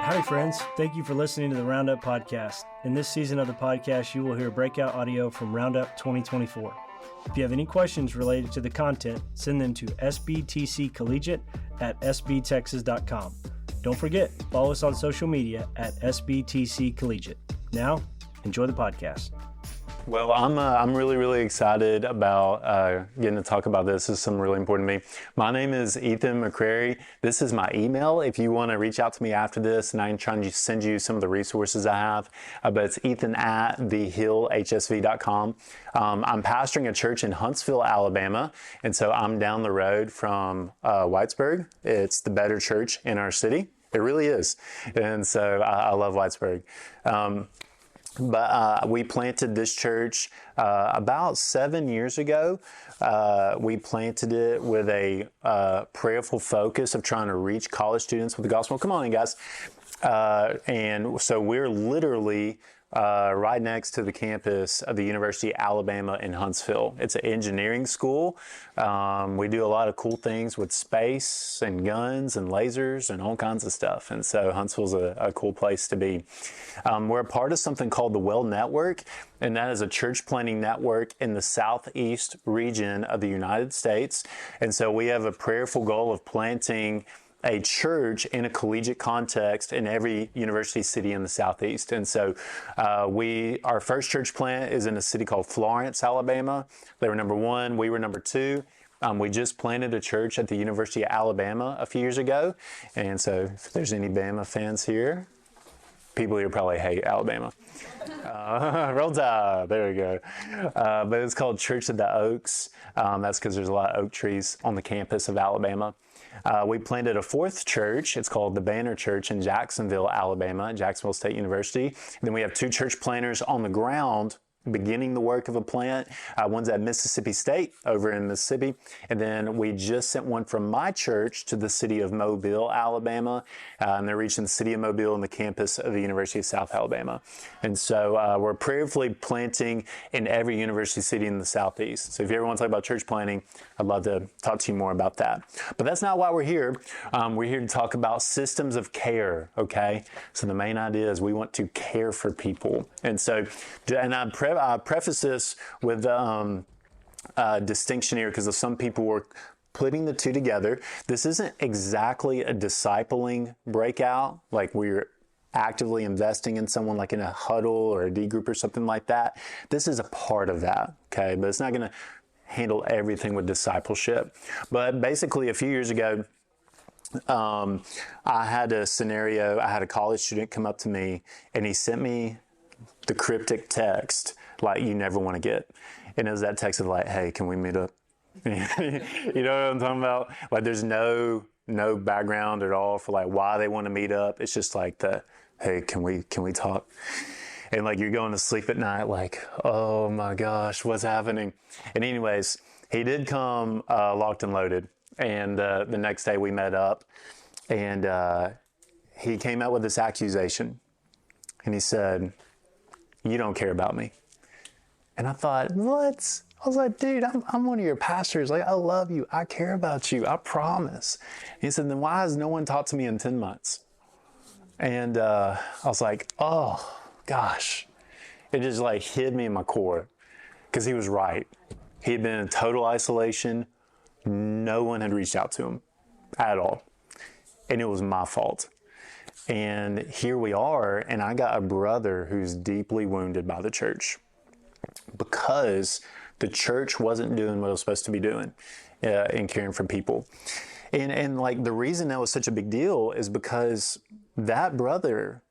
Howdy, friends. Thank you for listening to the Roundup Podcast. In this season of the podcast, you will hear breakout audio from Roundup 2024. If you have any questions related to the content, send them to sbtccollegiate@sbtexas.com. Don't forget, follow us on social media at sbtccollegiate. Now, enjoy the podcast. Well, I'm really excited about getting to talk about this. This is something really important to me. My name is Ethan McCreary. This is my email if you want to reach out to me after this, and I'm trying to send you some of the resources I have. But it's ethan@thehillhsv.com. I'm pastoring a church in Huntsville, Alabama, and so I'm down the road from Whitesburg. It's the better church in our city. It really is. And so I love Whitesburg. But we planted this church about 7 years ago. We planted it with a prayerful focus of trying to reach college students with the gospel. Come on in, guys. And so we're literally right next to the campus of the University of Alabama in Huntsville. It's an engineering school. We do a lot of cool things with space and guns and lasers and all kinds of stuff. And so Huntsville's a cool place to be. We're a part of something called the Well Network, and that is a church planting network in the southeast region of the United States. And so we have a prayerful goal of planting a church in a collegiate context in every university city in the Southeast. And so our first church plant is in a city called Florence, Alabama. They were number one, we were number two. We just planted a church at the University of Alabama a few years ago. And so if there's any Bama fans here, people here probably hate Alabama. Roll Tide, there we go. But it's called Church of the Oaks. That's because there's a lot of oak trees on the campus of Alabama. We planted a fourth church. It's called the Banner Church in Jacksonville, Alabama, Jacksonville State University. And then we have two church planters on the ground beginning the work of a plant. One's at Mississippi State over in Mississippi. And then we just sent one from my church to the city of Mobile, Alabama. And they're reaching the city of Mobile and the campus of the University of South Alabama. And so we're prayerfully planting in every university city in the Southeast. So if you ever want to talk about church planting, I'd love to talk to you more about that. But that's not why we're here. We're here to talk about systems of care, okay? So the main idea is we want to care for people. And so, I preface this with distinction here because some people were putting the two together. This isn't exactly a discipling breakout, like we're actively investing in someone like in a huddle or a D group or something like that. This is a part of that, okay? But it's not going to handle everything with discipleship. But basically a few years ago, I had a scenario. I had a college student come up to me and he sent me the cryptic text like you never want to get. And it was that text of like, hey, can we meet up? You know what I'm talking about? Like there's no background at all for like why they want to meet up. It's just like the, hey, can we talk? And like you're going to sleep at night like, oh my gosh, what's happening? And anyways, he did come locked and loaded. And the next day we met up and he came out with this accusation. And he said, you don't care about me. And I thought, what? I was like, dude, I'm one of your pastors. Like, I love you. I care about you. I promise. And he said, then why has no one talked to me in 10 months? And I was like, oh, gosh. It just like hit me in my core because he was right. He had been in total isolation. No one had reached out to him at all. And it was my fault. And here we are, and I got a brother who's deeply wounded by the church because the church wasn't doing what it was supposed to be doing in caring for people. And like the reason that was such a big deal is because that brother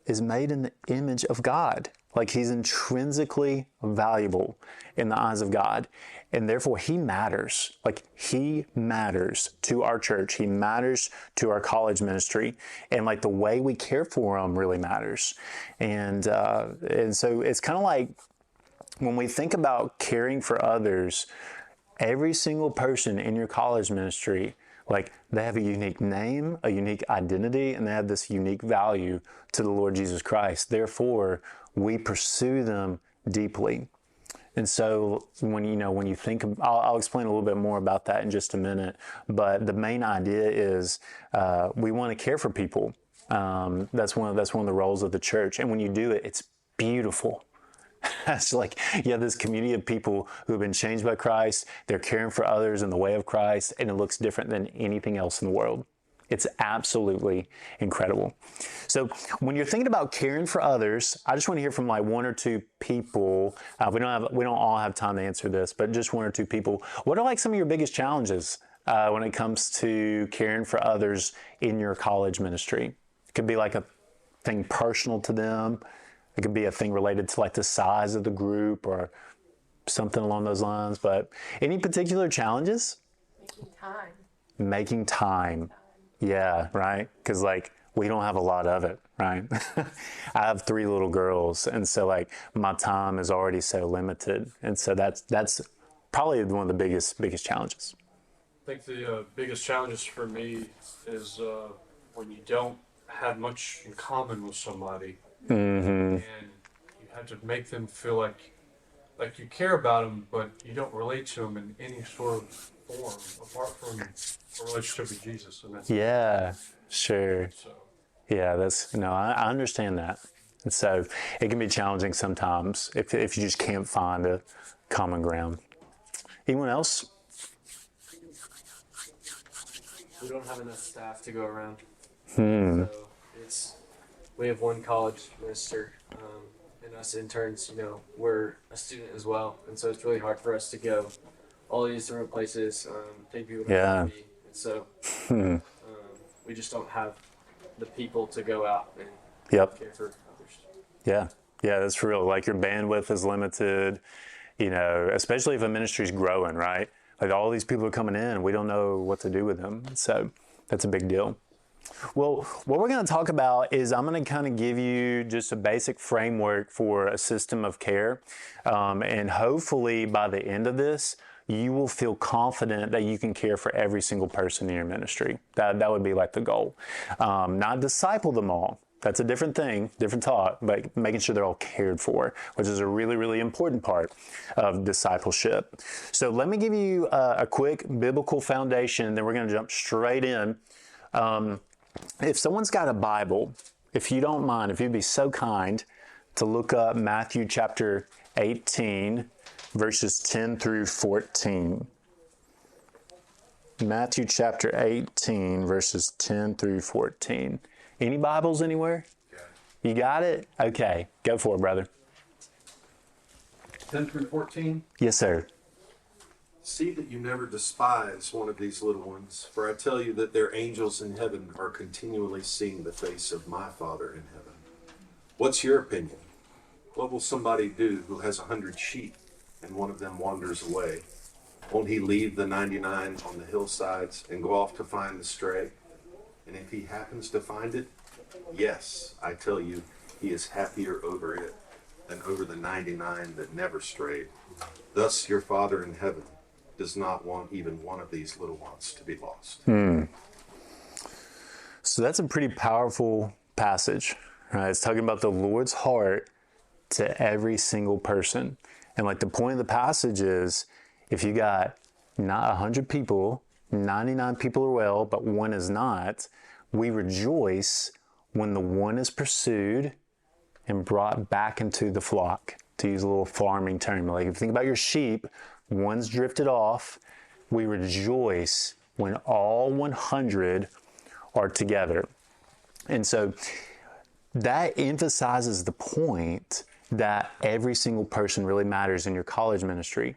is made in the image of God. Like he's intrinsically valuable in the eyes of God. And therefore he matters. Like he matters to our church. He matters to our college ministry. And like the way we care for him really matters. And so it's kind of like when we think about caring for others, every single person in your college ministry, like they have a unique name, a unique identity, and they have this unique value to the Lord Jesus Christ. Therefore, we pursue them deeply. And so when you think, I'll explain a little bit more about that in just a minute, but the main idea is we want to care for people. That's one of the roles of the church. And when you do it, it's beautiful. It's like you have this community of people who have been changed by Christ. They're caring for others in the way of Christ, and it looks different than anything else in the world. It's absolutely incredible. So when you're thinking about caring for others, I just want to hear from like one or two people. We don't all have time to answer this, but just one or two people. What are like some of your biggest challenges when it comes to caring for others in your college ministry? It could be like a thing personal to them. It could be a thing related to like the size of the group or something along those lines. But any particular challenges? Making time. Yeah, right? Because like we don't have a lot of it, right? I have 3 little girls, and so like my time is already so limited, and so that's probably one of the biggest challenges. I think the biggest challenges for me is when you don't have much in common with somebody, and you have to make them feel like you care about them, but you don't relate to them in any sort of form apart from a relationship with Jesus. And that's Sure. so. Yeah, I understand that. And so it can be challenging sometimes if you just can't find a common ground. Anyone else? We don't have enough staff to go around. So we have one college minister, and us interns, we're a student as well. And so it's really hard for us to go all these different places, take people to coffee. And so we just don't have the people to go out and care for others. Yeah, that's real. Like your bandwidth is limited, especially if a ministry's growing, right? Like all these people are coming in, we don't know what to do with them. So that's a big deal. Well, what we're going to talk about is I'm going to kind of give you just a basic framework for a system of care. And hopefully by the end of this, you will feel confident that you can care for every single person in your ministry. That would be like the goal. Not disciple them all. That's a different thing, different talk, but making sure they're all cared for, which is a really, really important part of discipleship. So let me give you a quick biblical foundation, and then we're going to jump straight in. If someone's got a Bible, if you don't mind, if you'd be so kind to look up Matthew chapter 18, verses 10 through 14. Matthew chapter 18, verses 10 through 14. Any Bibles anywhere? You got it? Okay, go for it, brother. 10 through 14. Yes, sir. See that you never despise one of these little ones, for I tell you that their angels in heaven are continually seeing the face of my Father in heaven. What's your opinion? What will somebody do who has 100 sheep and one of them wanders away? Won't he leave the 99 on the hillsides and go off to find the stray? And if he happens to find it, yes, I tell you, he is happier over it than over the 99 that never strayed. Thus your Father in heaven does not want even one of these little ones to be lost. So that's a pretty powerful passage, right? It's talking about the Lord's heart to every single person. And like the point of the passage is, if you got not 100 people, 99 people are well, but one is not, we rejoice when the one is pursued and brought back into the flock, to use a little farming term. Like if you think about your sheep, one's drifted off, we rejoice when all 100 are together. And so that emphasizes the point that every single person really matters in your college ministry.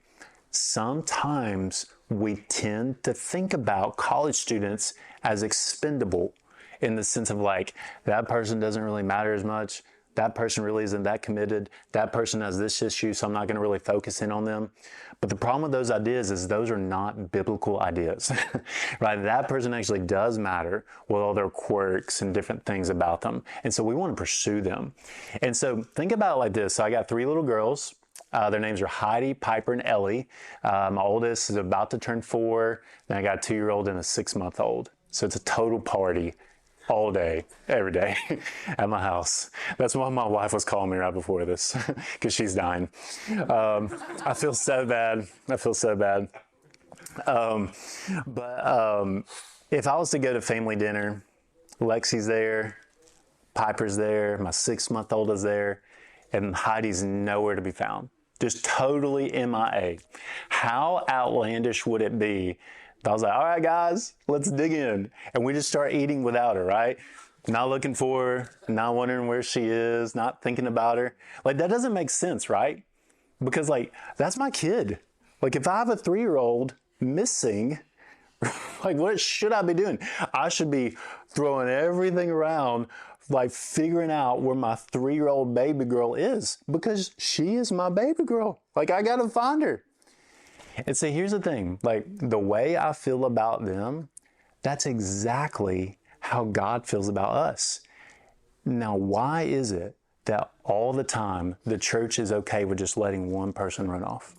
Sometimes we tend to think about college students as expendable in the sense of like, that person doesn't really matter as much. That person really isn't that committed. That person has this issue, so I'm not going to really focus in on them. But the problem with those ideas is those are not biblical ideas, right? That person actually does matter with all their quirks and different things about them. And so we want to pursue them. And so think about it like this. So I got 3 little girls. Their names are Heidi, Piper, and Ellie. My oldest is about to turn 4. Then I got a 2-year-old and a 6-month-old. So it's a total party all day, every day at my house. That's why my wife was calling me right before this, because she's dying. I feel so bad. But if I was to go to family dinner, Lexi's there, Piper's there, my 6-month-old is there, and Heidi's nowhere to be found. Just totally MIA. How outlandish would it be? I was like, all right, guys, let's dig in. And we just start eating without her, right? Not looking for her, not wondering where she is, not thinking about her. Like, that doesn't make sense, right? Because, like, that's my kid. Like, if I have a 3-year-old missing, like, what should I be doing? I should be throwing everything around, like, figuring out where my 3-year-old baby girl is, because she is my baby girl. Like, I got to find her. And so here's the thing, like, the way I feel about them, that's exactly how God feels about us. Now, why is it that all the time the church is okay with just letting one person run off?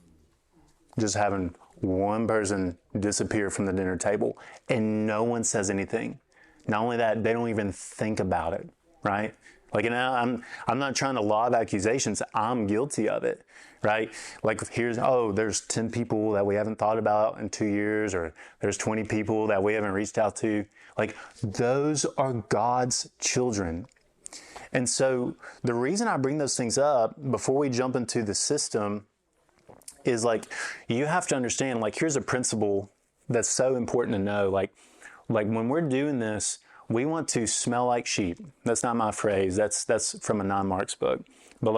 Just having one person disappear from the dinner table and no one says anything. Not only that, they don't even think about it, right? Like, and I'm not trying to lob accusations. I'm guilty of it, right? Like, there's 10 people that we haven't thought about in 2 years, or there's 20 people that we haven't reached out to. Like, those are God's children. And so the reason I bring those things up before we jump into the system is, like, you have to understand, like, here's a principle that's so important to know. Like when we're doing this, we want to smell like sheep. That's not my phrase. That's from a non-Marx book. But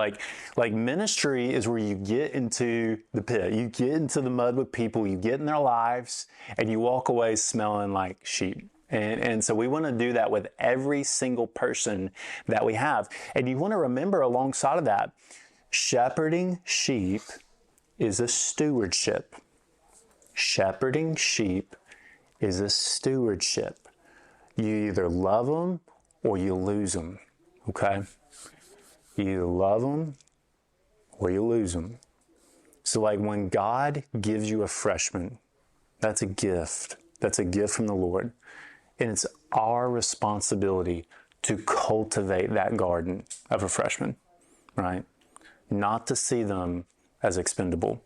like ministry is where you get into the pit. You get into the mud with people. You get in their lives, and you walk away smelling like sheep. And so we want to do that with every single person that we have. And you want to remember alongside of that, shepherding sheep is a stewardship. Shepherding sheep is a stewardship. You either love them or you lose them, okay? You either love them or you lose them. So, like, when God gives you a freshman, that's a gift. That's a gift from the Lord. And it's our responsibility to cultivate that garden of a freshman, right? Not to see them as expendable,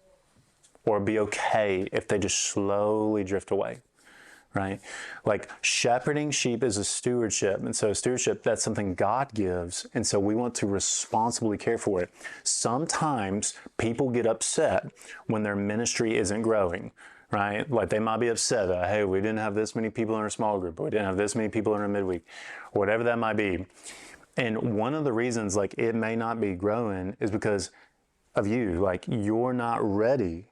or be okay if they just slowly drift away. Right? Like, shepherding sheep is a stewardship. And so stewardship, that's something God gives. And so we want to responsibly care for it. Sometimes people get upset when their ministry isn't growing, right? Like, they might be upset that, hey, we didn't have this many people in our small group, or we didn't have this many people in our midweek, or whatever that might be. And one of the reasons, like, it may not be growing is because of you. Like, you're not ready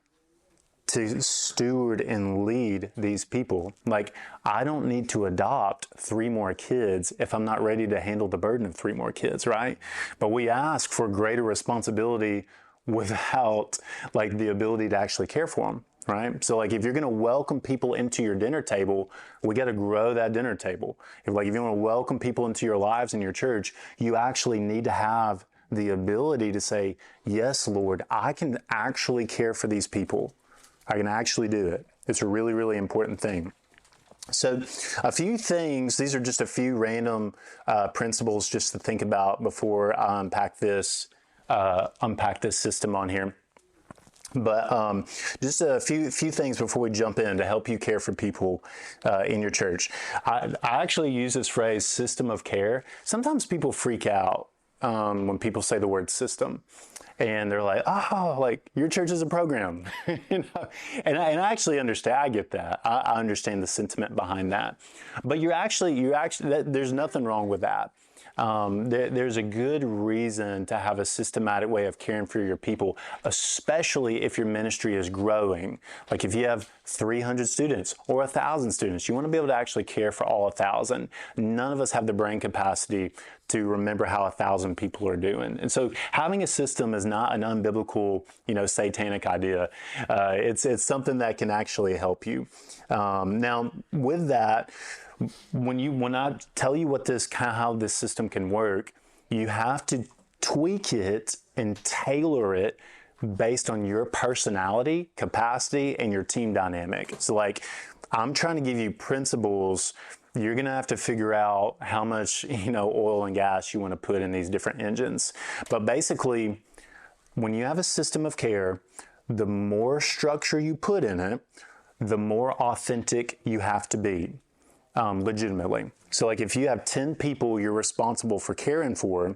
to steward and lead these people. Like, I don't need to adopt 3 more kids if I'm not ready to handle the burden of 3 more kids, right? But we ask for greater responsibility without, like, the ability to actually care for them, right? So, like, if you're going to welcome people into your dinner table, we got to grow that dinner table. If you want to welcome people into your lives and your church, you actually need to have the ability to say, yes, Lord, I can actually care for these people. I can actually do it. It's a really, really important thing. So a few things, these are just a few random principles just to think about before I unpack this system on here. But just a few things before we jump in to help you care for people in your church. I actually use this phrase, system of care. Sometimes people freak out when people say the word system. And they're like, oh, like, your church is a program. You know? And I actually understand. I get that. I understand the sentiment behind that. But you're actually, there's nothing wrong with that. There's a good reason to have a systematic way of caring for your people, especially if your ministry is growing. Like, if you have 300 students or 1,000 students, you want to be able to actually care for all 1,000. None of us have the brain capacity to remember how 1,000 people are doing. And so having a system is not an unbiblical, satanic idea. It's something that can actually help you. Now, with that, when I tell you how this system can work, you have to tweak it and tailor it based on your personality, capacity, and your team dynamic. So, like, I'm trying to give you principles. You're going to have to figure out how much, oil and gas you want to put in these different engines. But basically, when you have a system of care, the more structure you put in it, the more authentic you have to be. legitimately. So like if you have 10 people you're responsible for caring for,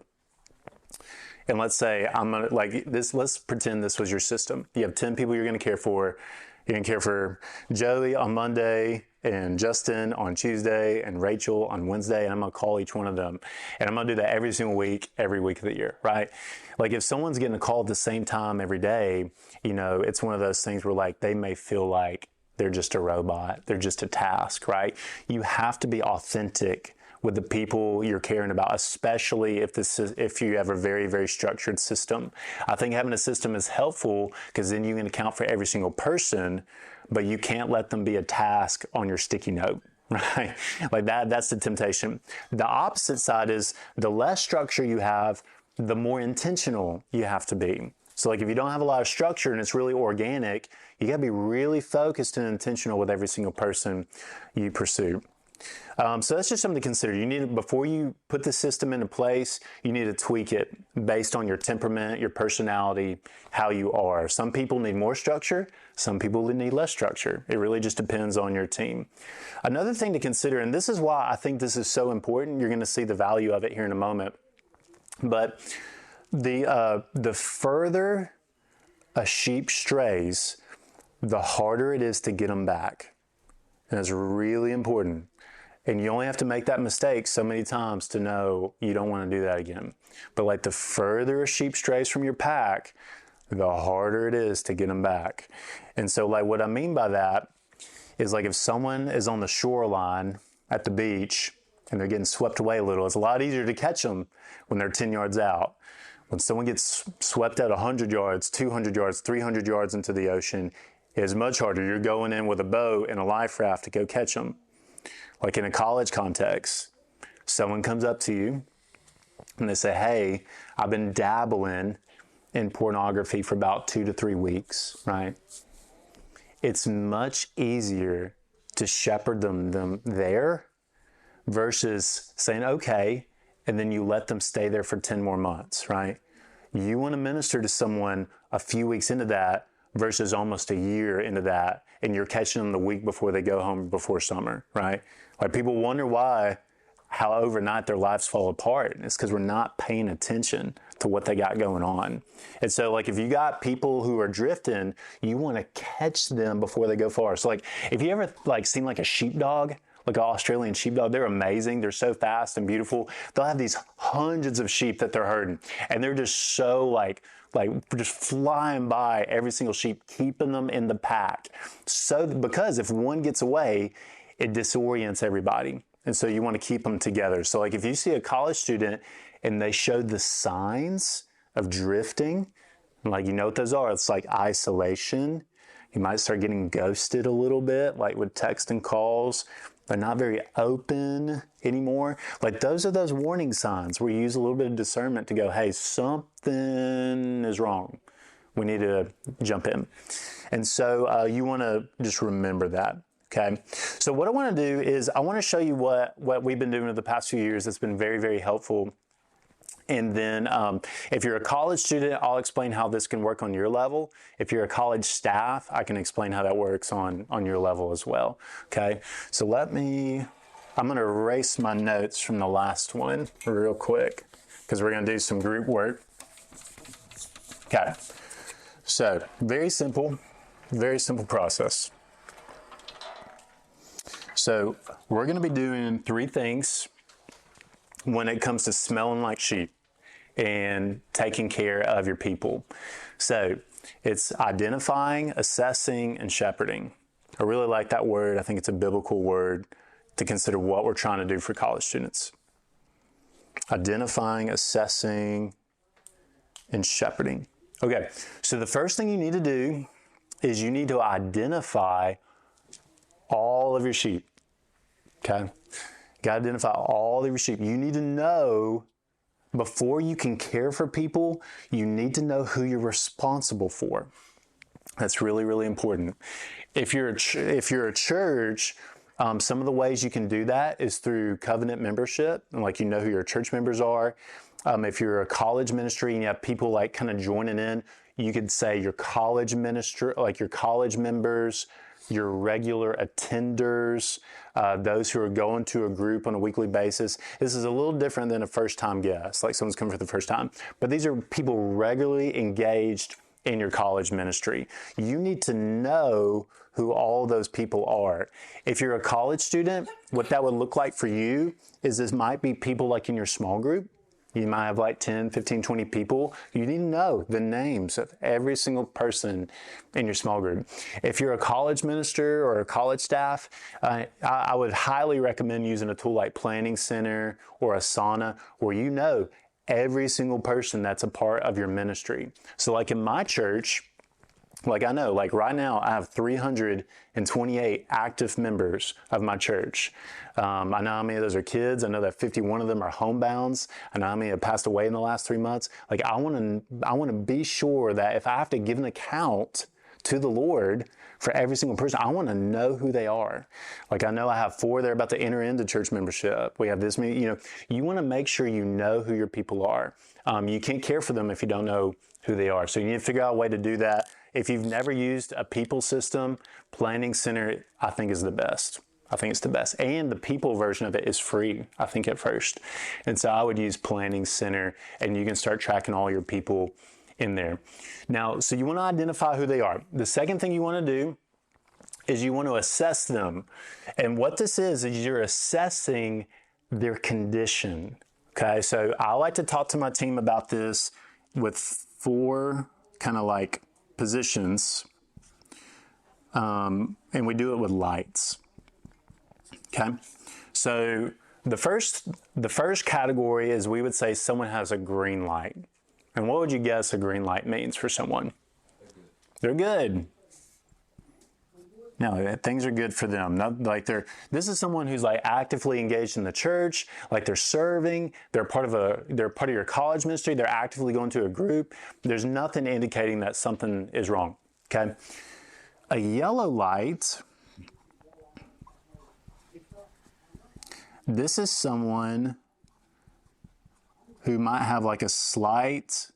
and let's say let's pretend this was your system. You have 10 people you're going to care for. You're going to care for Joey on Monday and Justin on Tuesday and Rachel on Wednesday, and I'm going to call each one of them. And I'm going to do that every single week, every week of the year, right? Like if someone's getting a call at the same time every day, it's one of those things where like they may feel like they're just a robot. They're just a task, right? You have to be authentic with the people you're caring about, especially if you have a very, very structured system. I think having a system is helpful because then you can account for every single person, but you can't let them be a task on your sticky note, right? Like that's the temptation. The opposite side is the less structure you have, the more intentional you have to be. So like if you don't have a lot of structure and it's really organic, you gotta be really focused and intentional with every single person you pursue. So that's just something to consider. Before you put the system into place, you need to tweak it based on your temperament, your personality, how you are. Some people need more structure. Some people need less structure. It really just depends on your team. Another thing to consider, and this is why I think this is so important, you're going to see the value of it here in a moment, but the further a sheep strays, the harder it is to get them back. And it's really important. And you only have to make that mistake so many times to know you don't want to do that again. But like the further a sheep strays from your pack, the harder it is to get them back. And so like what I mean by that is like if someone is on the shoreline at the beach and they're getting swept away a little, it's a lot easier to catch them when they're 10 yards out. When someone gets swept out 100 yards, 200 yards, 300 yards into the ocean, it's much harder. You're going in with a boat and a life raft to go catch them. Like in a college context, someone comes up to you and they say, hey, I've been dabbling in pornography for about 2 to 3 weeks, right? It's much easier to shepherd them there versus saying, okay, and then you let them stay there for 10 more months, right? You want to minister to someone a few weeks into that versus almost a year into that, and you're catching them the week before they go home before summer, right? Like people wonder how overnight their lives fall apart. It's because we're not paying attention to what they got going on. And so like if you got people who are drifting, you want to catch them before they go far. So like if you ever like seen like a sheepdog, like an Australian sheepdog, they're amazing. They're so fast and beautiful. They'll have these hundreds of sheep that they're herding, and they're just so like just flying by every single sheep, keeping them in the pack. So because if one gets away, it disorients everybody. And so you want to keep them together. So like if you see a college student and they show the signs of drifting, like you know what those are, it's like isolation. You might start getting ghosted a little bit, like with text and calls. They're not very open anymore. Like those are those warning signs where you use a little bit of discernment to go, hey, something is wrong. We need to jump in. And so you want to just remember that. Okay. So what I want to do is I want to show you what we've been doing over the past few years that's been very, very helpful. And then if you're a college student, I'll explain how this can work on your level. If you're a college staff, I can explain how that works on your level as well. Okay. So I'm going to erase my notes from the last one real quick because we're going to do some group work. Okay. So very simple process. So we're going to be doing 3 things when it comes to smelling like sheep and taking care of your people. So it's identifying, assessing, and shepherding. I really like that word. I think it's a biblical word to consider what we're trying to do for college students. Identifying, assessing, and shepherding. Okay, so the first thing you need to do is you need to identify all of your sheep. Okay? You got to identify all of your sheep. You need to know, before you can care for people, you need to know who you're responsible for. That's really, really important. If you're a church, some of the ways you can do that is through covenant membership, and like you know who your church members are. If you're a college ministry and you have people like kind of joining in, you could say your college minister, like your college members your regular attenders, those who are going to a group on a weekly basis. This is a little different than a first-time guest, like someone's coming for the first time. But these are people regularly engaged in your college ministry. You need to know who all those people are. If you're a college student, what that would look like for you is this might be people like in your small group. You might have like 10, 15, 20 people. You need to know the names of every single person in your small group. If you're a college minister or a college staff, I would highly recommend using a tool like Planning Center or Asana, where you know every single person that's a part of your ministry. So like in my church, like I know, like right now I have 328 active members of my church. I know how many of those are kids. I know that 51 of them are homebounds. I know how many have passed away in the last 3 months. Like I want to be sure that if I have to give an account to the Lord for every single person, I want to know who they are. Like I know I have 4 that are about to enter into church membership. We have this many, you want to make sure you know who your people are. You can't care for them if you don't know who they are. So you need to figure out a way to do that. If you've never used a people system, Planning Center, I think is the best. I think it's the best. And the people version of it is free, I think, at first. And so I would use Planning Center, and you can start tracking all your people in there. Now, so you want to identify who they are. The second thing you want to do is you want to assess them. And what this is you're assessing their condition. Okay, so I like to talk to my team about this with 4 kind of like positions, and we do it with lights. Okay, so the first category is, we would say someone has a green light. And what would you guess a green light means for someone? They're good. No, things are good for them. This is someone who's like actively engaged in the church, like they're serving, they're part of your college ministry, they're actively going to a group. There's nothing indicating that something is wrong. Okay? A yellow light, this is someone who might have like a slight,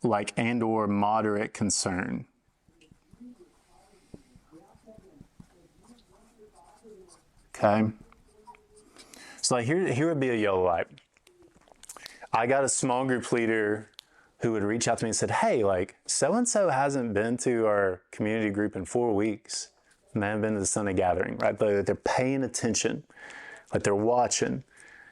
like, and or moderate concern. Okay. So like here would be a yellow light. I got a small group leader who would reach out to me and said, hey, like so-and-so hasn't been to our community group in 4 weeks. And they haven't been to the Sunday gathering, right? But they're paying attention, like they're watching,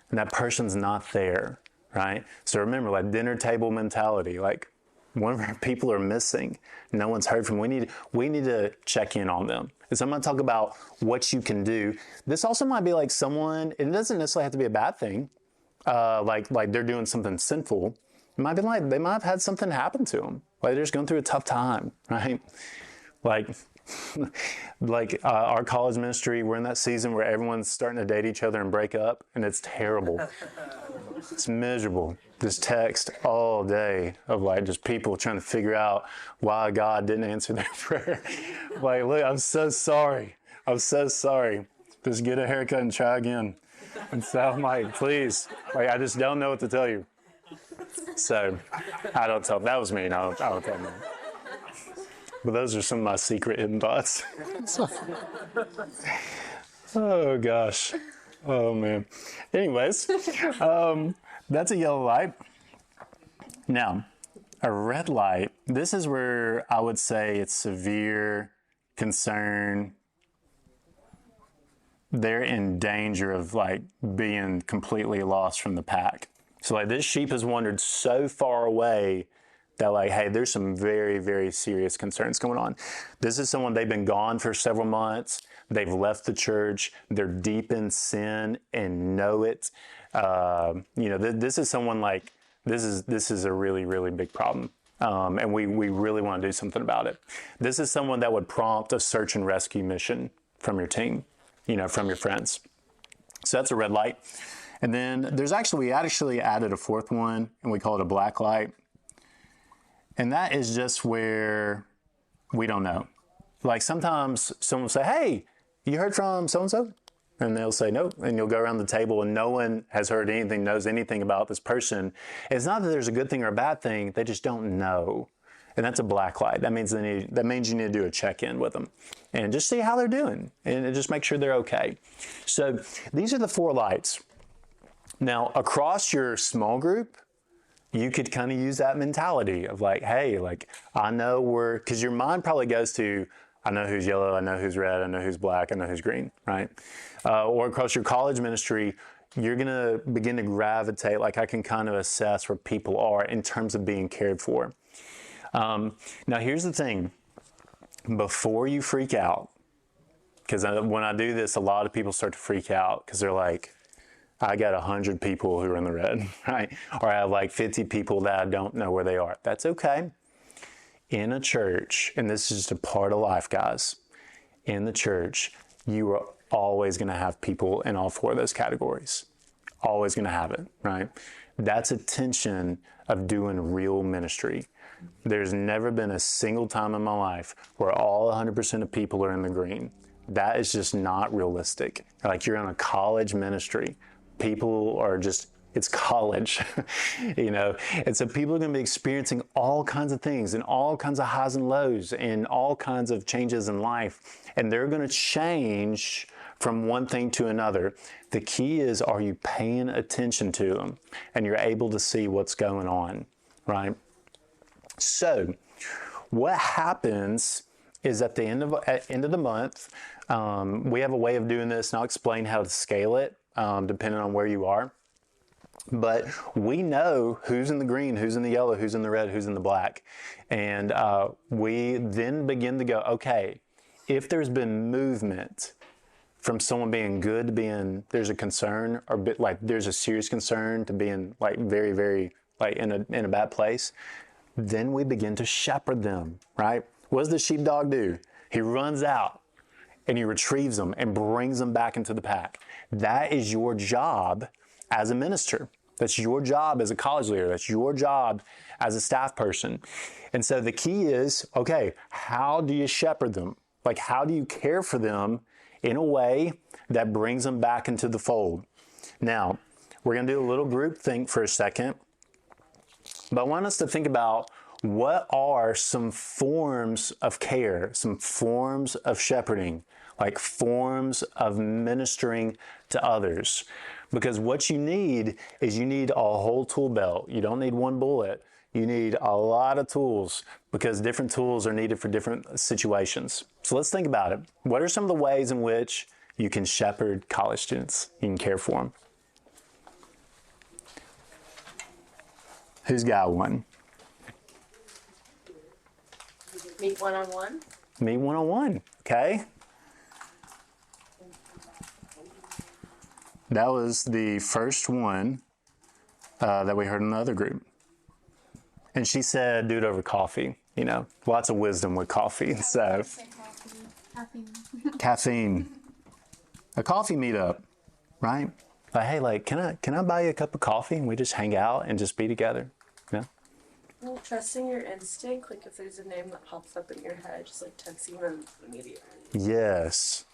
and that person's not there, right? So remember, like dinner table mentality, like one of our people are missing. No one's heard from them. We need to check in on them. And so I'm going to talk about what you can do. This also might be like someone, it doesn't necessarily have to be a bad thing, like they're doing something sinful. It might be like they might have had something happen to them. Like they're just going through a tough time, right? Like our college ministry, we're in that season where everyone's starting to date each other and break up, and it's terrible. It's miserable. Just text all day of like just people trying to figure out why God didn't answer their prayer. Like, look, I'm so sorry. I'm so sorry. Just get a haircut and try again. And so I'm like, please, like I just don't know what to tell you. So I don't tell them. That was me. No, I don't tell them. But those are some of my secret hidden thoughts. Oh, gosh. Oh, man. Anyways, that's a yellow light. Now, a red light, this is where I would say it's severe concern. They're in danger of like being completely lost from the pack. So like this sheep has wandered so far away that like, hey, there's some very, very serious concerns going on. This is someone, they've been gone for several months. They've left the church. They're deep in sin and know it. This is someone like, this is a really, really big problem. And we really want to do something about it. This is someone that would prompt a search and rescue mission from your team, from your friends. So that's a red light. And then we actually added a 4th one, and we call it a black light. And that is just where we don't know. Like sometimes someone will say, hey, you heard from so-and-so? And they'll say no. And you'll go around the table and no one has heard anything, knows anything about this person. It's not that there's a good thing or a bad thing. They just don't know. And that's a black light. That means you need to do a check-in with them and just see how they're doing and just make sure they're okay. So these are the 4 lights. Now, across your small group, you could kind of use that mentality of like, hey, like, I know because your mind probably goes to, I know who's yellow, I know who's red, I know who's black, I know who's green, right? Or across your college ministry, you're going to begin to gravitate, like I can kind of assess where people are in terms of being cared for. Now, here's the thing. Before you freak out, because when I do this, a lot of people start to freak out because they're like, I got 100 people who are in the red, right? Or I have like 50 people that I don't know where they are. That's okay. In a church, and this is just a part of life, guys, in the church, you are always going to have people in all 4 of those categories. Always going to have it, right? That's a tension of doing real ministry. There's never been a single time in my life where all 100% of people are in the green. That is just not realistic. Like you're in a college ministry. People are just, it's college, and so people are going to be experiencing all kinds of things and all kinds of highs and lows and all kinds of changes in life. And they're going to change from one thing to another. The key is, are you paying attention to them and you're able to see what's going on, right? So what happens is at the end of the month, we have a way of doing this, and I'll explain how to scale it depending on where you are. But we know who's in the green, who's in the yellow, who's in the red, who's in the black. And we then begin to go, okay, if there's been movement from someone being good to being, there's a concern, or like there's a serious concern to being like very, very like in a bad place, then we begin to shepherd them, right? What does the sheepdog do? He runs out and he retrieves them and brings them back into the pack. That is your job as a minister. That's your job as a college leader. That's your job as a staff person. And so the key is, okay, how do you shepherd them? Like, how do you care for them in a way that brings them back into the fold? Now, we're going to do a little group think for a second, but I want us to think about what are some forms of care, some forms of shepherding, like forms of ministering to others. Because what you need is you need a whole tool belt. You don't need one bullet. You need a lot of tools because different tools are needed for different situations. So let's think about it. What are some of the ways in which you can shepherd college students? You can care for them. Who's got one? Meet one-on-one. Meet one-on-one, okay? That was the first one that we heard in the other group. And she said, do it over coffee. Lots of wisdom with coffee. So, caffeine. A coffee meetup, right? Like, hey, like, can I buy you a cup of coffee and we just hang out and just be together? Yeah. Well, trusting your instinct, like if there's a name that pops up in your head, just like texting them immediately. Yes.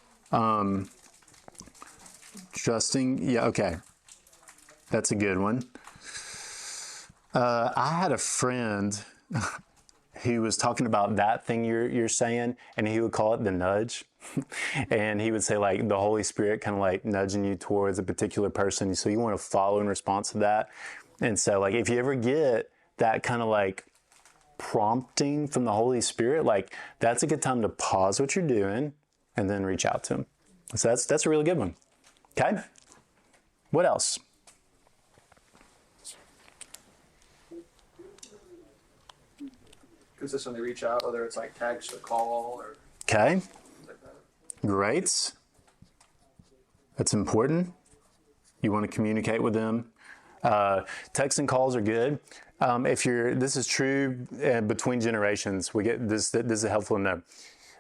Trusting, yeah, okay. That's a good one. I had a friend who was talking about that thing you're saying, and he would call it the nudge. And he would say, like, the Holy Spirit kind of like nudging you towards a particular person. So you want to follow in response to that. And so, like, if you ever get that kind of like prompting from the Holy Spirit, like, that's a good time to pause what you're doing and then reach out to him. So that's a really good one. Okay? What else? Consistently reach out, whether it's like text or call or Okay. things like that. Great. That's important. You want to communicate with them. Text and calls are good. This is true between generations. We get this is helpful to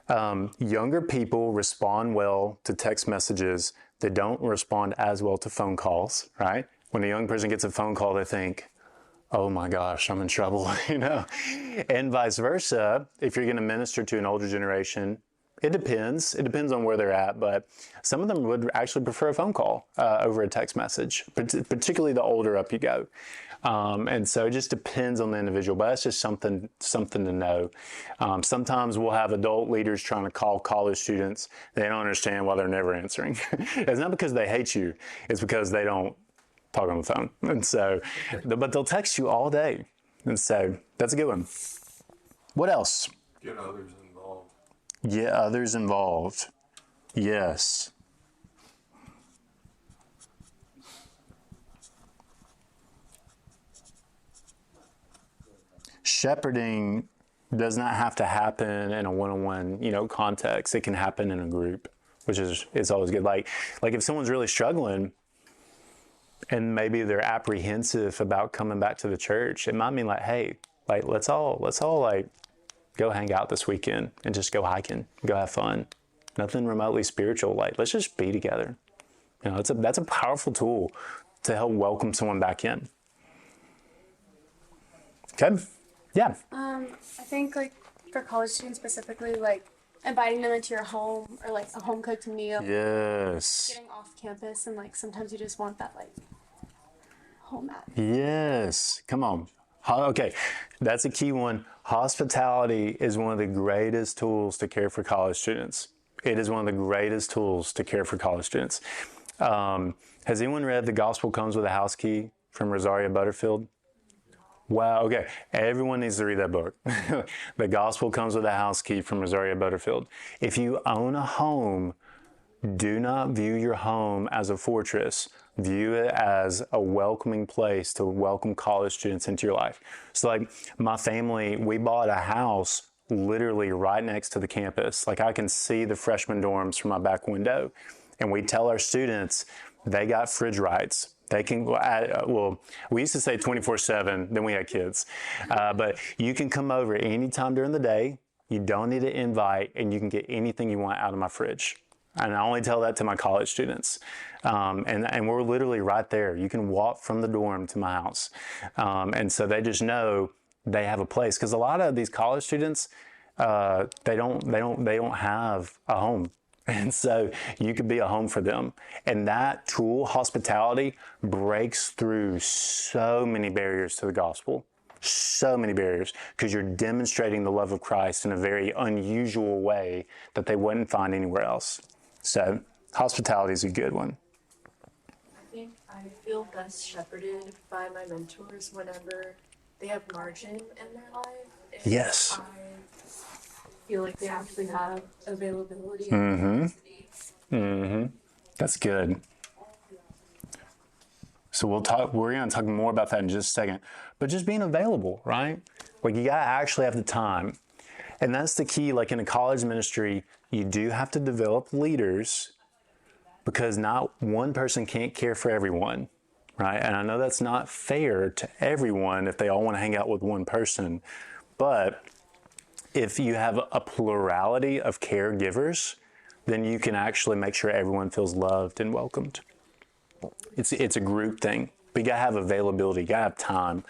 know. Younger people respond well to text messages. They don't respond as well to phone calls, right? When a young person gets a phone call, they think, oh my gosh, I'm in trouble, And vice versa, if you're going to minister to an older generation, It depends. It depends on where they're at, but some of them would actually prefer a phone call over a text message, particularly the older up you go. And so it just depends on the individual, but that's just something to know. Sometimes we'll have adult leaders trying to call college students. They don't understand why they're never answering. It's not because they hate you. It's because they don't talk on the phone. And so, but they'll text you all day. And so that's a good one. What else? Get others involved. Get others involved. Yes. Shepherding does not have to happen in a one-on-one, context. It can happen in a group, which is always good. Like if someone's really struggling and maybe they're apprehensive about coming back to the church, it might mean like, hey, like let's all like go hang out this weekend and just go hiking, go have fun. Nothing remotely spiritual. Like let's just be together. That's a powerful tool to help welcome someone back in. Okay. Yeah. I think like for college students specifically, like inviting them into your home or like a home cooked meal. Yes. Getting off campus and like sometimes you just want that like home atmosphere. Yes. Come on. Okay. That's a key one. Hospitality is one of the greatest tools to care for college students. It is one of the greatest tools to care for college students. Has anyone read The Gospel Comes with a House Key from Rosaria Butterfield? Wow, okay. Everyone needs to read that book. The Gospel Comes with a House Key from Rosaria Butterfield. If you own a home, do not view your home as a fortress. View it as a welcoming place to welcome college students into your life. So like my family, we bought a house literally right next to the campus. Like I can see the freshman dorms from my back window. And we tell our students they got fridge rights. They can, we used to say 24/7, then we had kids. But you can come over anytime during the day. You don't need an invite, and you can get anything you want out of my fridge. And I only tell that to my college students. And we're literally right there. You can walk from the dorm to my house. And so they just know they have a place. Because a lot of these college students, they don't have a home. And so you could be a home for them. And that tool, hospitality, breaks through so many barriers to the gospel. So many barriers, because you're demonstrating the love of Christ in a very unusual way that they wouldn't find anywhere else. So hospitality is a good one. I think I feel best shepherded by my mentors whenever they have margin in their life. And Yes. I feel like they actually have availability. That's good. So we're going to talk more about that in just a second. But just being available, right? Like you got to actually have the time. And that's the key. Like in a college ministry, you do have to develop leaders because not one person can't care for everyone, right? And I know that's not fair to everyone if they all want to hang out with one person. But if you have a plurality of caregivers, then you can actually make sure everyone feels loved and welcomed. It's a group thing. But you gotta have availability, you gotta have time.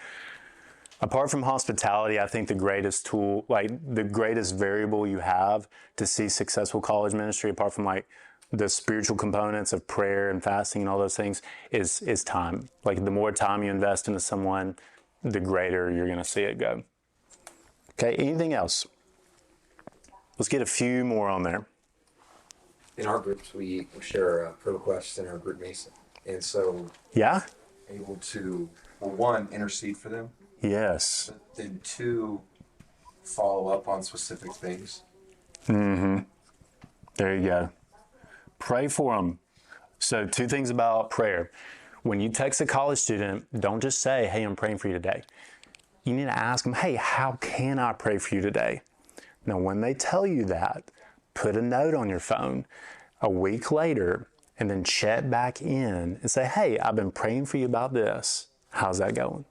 Apart from hospitality, I think the greatest tool, like the greatest variable you have to see successful college ministry, apart from like the spiritual components of prayer and fasting and all those things, is time. Like the more time you invest into someone, the greater you're gonna see it go. Okay, anything else? Let's get a few more on there. In our groups, we share prayer requests in our group mason. And so, Yeah? able to, well, one, intercede for them. Yes. But then two, follow up on specific things. There you go. Pray for them. So 2 things about prayer. When you text a college student, don't just say, hey, I'm praying for you today. You need to ask them, hey, how can I pray for you today? Now, when they tell you that, put a note on your phone a week later and then check back in and say, hey, I've been praying for you about this. How's that going?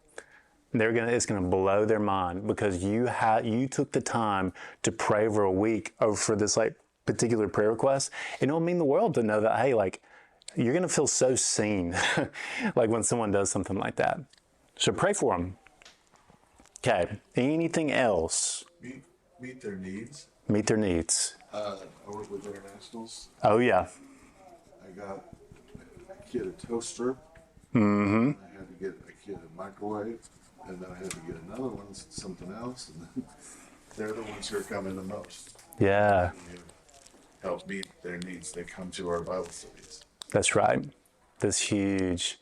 It's going to blow their mind because you took the time to pray over a week for this like particular prayer request. It'll mean the world to know that, hey, like you're going to feel so seen like when someone does something like that. So pray for them. Okay. Anything else? Meet their needs. Meet their needs. I work with internationals. Oh, yeah. I got a kid a toaster. Mm-hmm. I had to get a kid a microwave, and then I had to get another one, something else, and then they're the ones who are coming the most. Yeah. You help meet their needs. They come to our Bible studies. That's right. That's huge.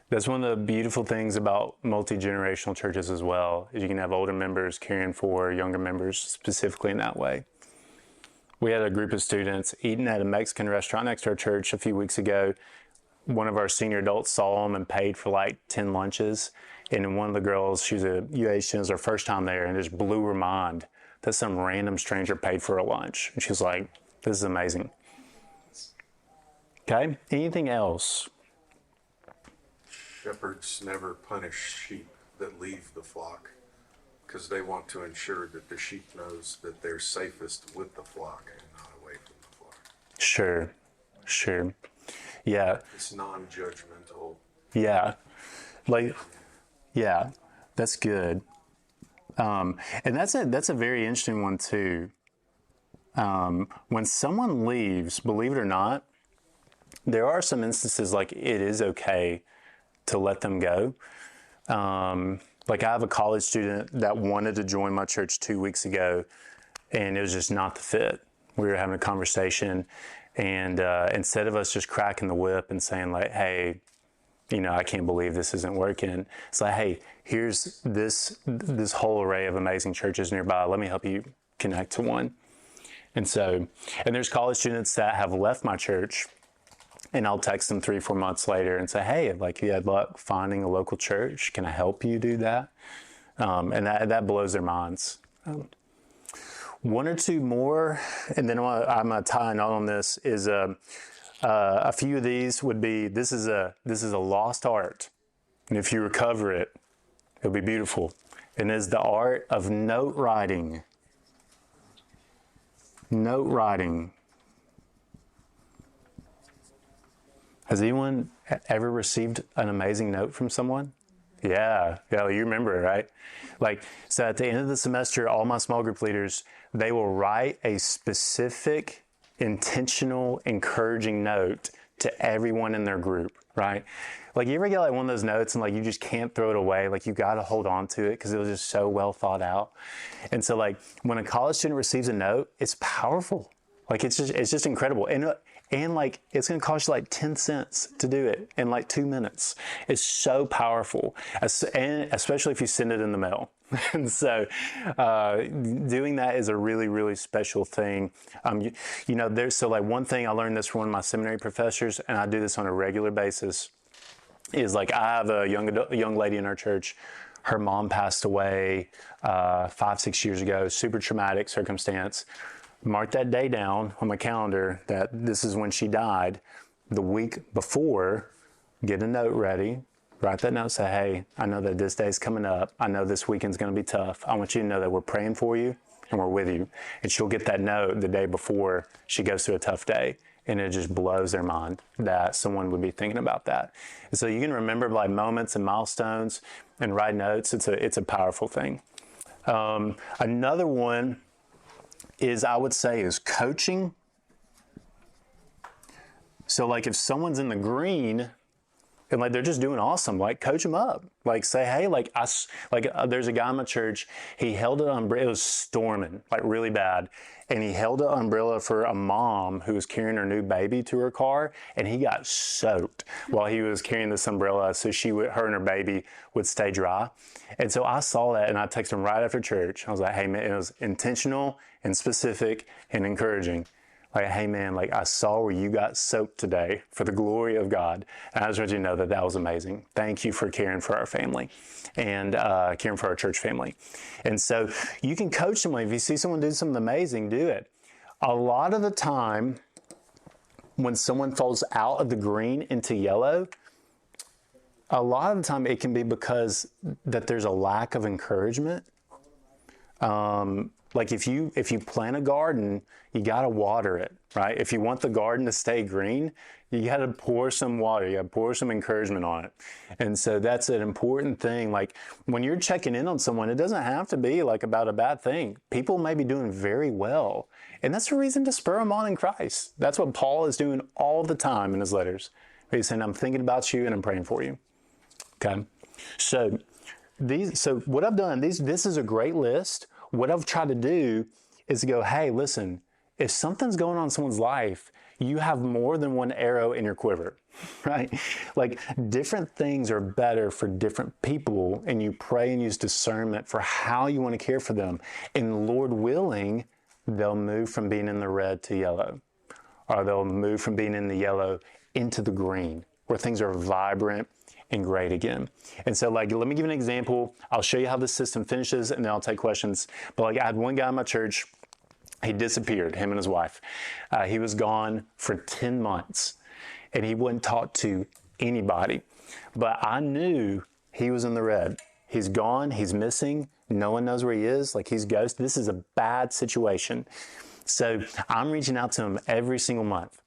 That's one of the beautiful things about multi-generational churches as well, is you can have older members caring for younger members specifically in that way. We had a group of students eating at a Mexican restaurant next to our church a few weeks ago. One of our senior adults saw them and paid for like 10 lunches. And one of the girls, she's a UA student, it was her first time there, and it just blew her mind that some random stranger paid for a lunch. And she was like, this is amazing. Okay, anything else? Shepherds never punish sheep that leave the flock because they want to ensure that the sheep knows that they're safest with the flock and not away from the flock. Sure. Yeah. It's non-judgmental. Yeah. Yeah, that's good. And that's a very interesting one too. When someone leaves, believe it or not, there are some instances like it is okay to let them go. Like I have a college student that wanted to join my church 2 weeks ago, and it was just not the fit. We were having a conversation, and instead of us just cracking the whip and saying like, hey, I can't believe this isn't working. It's like, hey, here's this whole array of amazing churches nearby. Let me help you connect to one. And there's college students that have left my church, and I'll text them 3-4 months later and say, hey, like you had luck finding a local church. Can I help you do that? And that blows their minds. One or two more, and then I'm going to tie a knot on this, is a few of these would be, this is a lost art. And if you recover it, it'll be beautiful. And it's the art of note writing. Note writing. Has anyone ever received an amazing note from someone? Yeah, you remember it, right? So at the end of the semester, all my small group leaders, they will write a specific, intentional, encouraging note to everyone in their group, right? You ever get one of those notes and you just can't throw it away? You got to hold on to it because it was just so well thought out. And so when a college student receives a note, it's powerful. It's just incredible. And it's going to cost you 10 cents to do it in 2 minutes. It's so powerful, and especially if you send it in the mail. And so doing that is a really, really special thing. One thing I learned this from one of my seminary professors, and I do this on a regular basis, is I have a young lady in our church. Her mom passed away 5-6 years ago, super traumatic circumstance. Mark that day down on my calendar that this is when she died. The week before, get a note ready, write that note, say, hey, I know that this day's coming up. I know this weekend's going to be tough. I want you to know that we're praying for you and we're with you. And she'll get that note the day before she goes through a tough day. And it just blows their mind that someone would be thinking about that. And so you can remember moments and milestones and write notes. It's a powerful thing. Another one is coaching. So if someone's in the green and they're just doing awesome, coach them up. Say, hey, there's a guy in my church, he held an umbrella, it was storming, really bad. And he held an umbrella for a mom who was carrying her new baby to her car, and he got soaked while he was carrying this umbrella so her and her baby would stay dry. And so I saw that, and I texted him right after church. I was like, hey, man, it was intentional and specific and encouraging. Hey, man, I saw where you got soaked today for the glory of God. And I just want you to know that was amazing. Thank you for caring for our family and caring for our church family. And so you can coach someone. If you see someone do something amazing, do it. A lot of the time, when someone falls out of the green into yellow, a lot of the time it can be because that there's a lack of encouragement. Like if you plant a garden, you got to water it, right? If you want the garden to stay green, you got to pour some water, you got to pour some encouragement on it. And so that's an important thing. Like when you're checking in on someone, it doesn't have to be like about a bad thing. People may be doing very well. And that's a reason to spur them on in Christ. That's what Paul is doing all the time in his letters. He's saying, I'm thinking about you and I'm praying for you. Okay. So what I've done, this is a great list. What I've tried to do is to go, hey, listen, if something's going on in someone's life, you have more than one arrow in your quiver, right? Like different things are better for different people, and you pray and use discernment for how you want to care for them. And Lord willing, they'll move from being in the red to yellow, or they'll move from being in the yellow into the green, where things are vibrant and great again. And so like, let me give you an example. I'll show you how this system finishes and then I'll take questions. But like I had one guy in my church, he disappeared, him and his wife. He was gone for 10 months and he wouldn't talk to anybody. But I knew he was in the red. He's gone, he's missing. No one knows where he is. Like he's ghosted. This is a bad situation. So I'm reaching out to him every single month.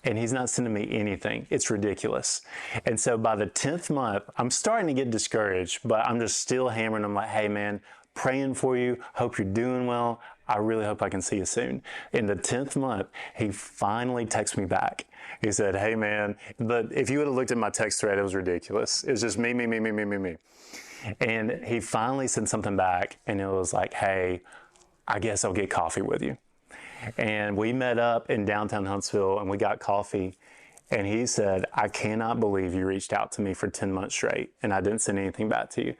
And he's not sending me anything. It's ridiculous. And so by the 10th month, I'm starting to get discouraged, but I'm just still hammering him like, hey man, praying for you. Hope you're doing well. I really hope I can see you soon. In the 10th month, he finally texts me back. He said, hey man, if you would have looked at my text thread, it was ridiculous. It was just me. And he finally sent something back and it was like, hey, I guess I'll get coffee with you. And we met up in downtown Huntsville and we got coffee. And he said, I cannot believe you reached out to me for 10 months straight and I didn't send anything back to you.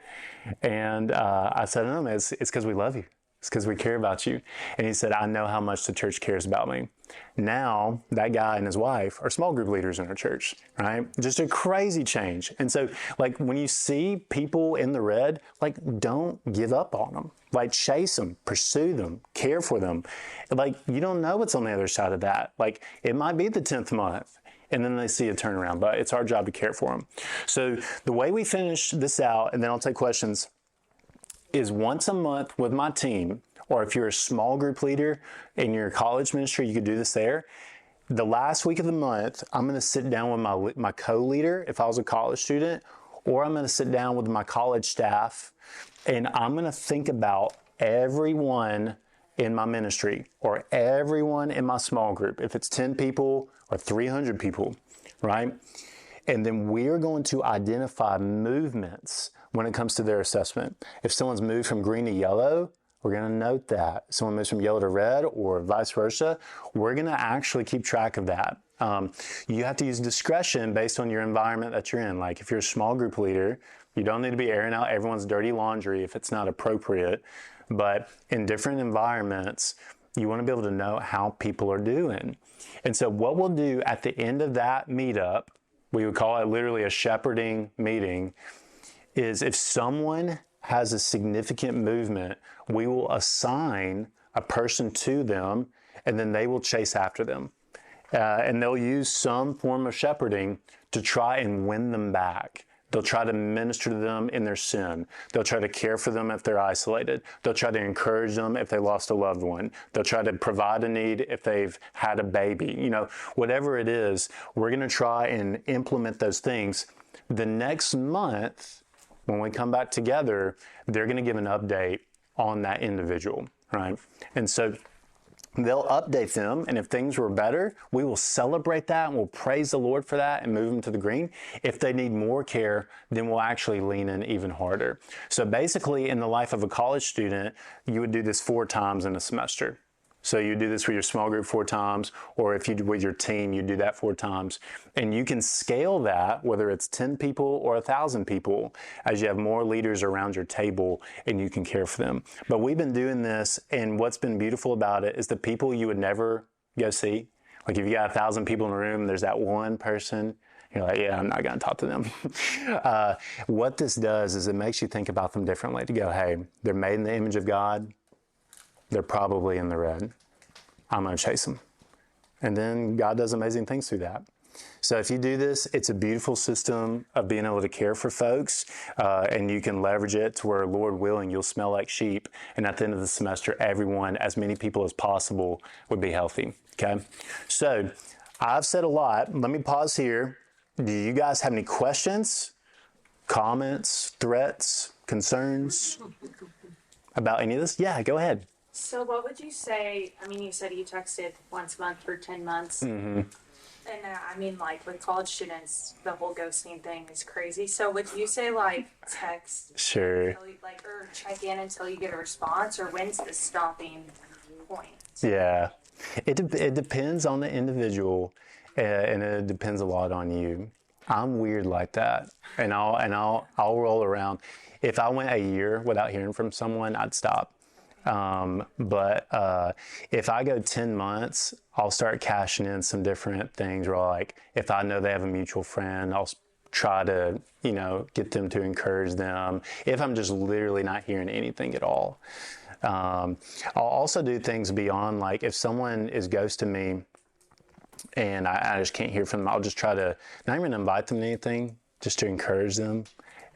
And I said, no, man, it's because we love you. It's because we care about you. And he said, I know how much the church cares about me. Now, that guy and his wife are small group leaders in our church, right? Just a crazy change. And so, like, when you see people in the red, like, don't give up on them. Like, chase them, pursue them, care for them. Like, you don't know what's on the other side of that. Like, it might be the 10th month, and then they see a turnaround, but it's our job to care for them. So the way we finish this out, and then I'll take questions, is once a month with my team, or if you're a small group leader in your college ministry, you could do this there. The last week of the month, I'm going to sit down with my co-leader if I was a college student, or I'm going to sit down with my college staff, and I'm going to think about everyone in my ministry or everyone in my small group, if it's 10 people or 300 people, right? And then we're going to identify movements when it comes to their assessment. If someone's moved from green to yellow, we're going to note that. If someone moves from yellow to red or vice versa, we're going to actually keep track of that. You have to use discretion based on your environment that you're in. Like if you're a small group leader, you don't need to be airing out everyone's dirty laundry if it's not appropriate. But in different environments, you want to be able to know how people are doing. And so what we'll do at the end of that meetup, we would call it literally a shepherding meeting, is if someone has a significant movement, we will assign a person to them, and then they will chase after them. And they'll use some form of shepherding to try and win them back. They'll try to minister to them in their sin. They'll try to care for them if they're isolated. They'll try to encourage them if they lost a loved one. They'll try to provide a need if they've had a baby. You know, whatever it is, we're going to try and implement those things. The next month, when we come back together, they're going to give an update on that individual, right? And so they'll update them, and if things were better, we will celebrate that and we'll praise the Lord for that and move them to the green. If they need more care, then we'll actually lean in even harder. So basically, in the life of a college student, you would do this 4 times in a semester. So you do this with your small group 4 times, or if you do with your team, you do that 4 times. And you can scale that, whether it's 10 people or 1,000 people, as you have more leaders around your table and you can care for them. But we've been doing this, and what's been beautiful about it is the people you would never go see. Like if you got 1,000 people in a room, there's that one person, you're like, yeah, I'm not going to talk to them. What this does is it makes you think about them differently, to go, hey, they're made in the image of God. They're probably in the red. I'm going to chase them. And then God does amazing things through that. So if you do this, it's a beautiful system of being able to care for folks, and you can leverage it to where, Lord willing, you'll smell like sheep. And at the end of the semester, everyone, as many people as possible, would be healthy. Okay? So I've said a lot. Let me pause here. Do you guys have any questions, comments, threats, concerns about any of this? Yeah, go ahead. So what would you say, I mean, you said you texted once a month for 10 months. Mm-hmm. And I mean, like with college students, the whole ghosting thing is crazy. So would you say like text, Sure, until you, like, or check in until you get a response, or when's the stopping point? yeah. It depends on the individual, and it depends a lot on you. I'm weird like that, and I'll roll around. If I went a year without hearing from someone, I'd stop. But if I go 10 months, I'll start cashing in some different things. Where, like, if I know they have a mutual friend, I'll try to, get them to encourage them. If I'm just literally not hearing anything at all. I'll also do things beyond, like, if someone is ghosting me and I just can't hear from them, I'll just try to not even invite them to anything, just to encourage them.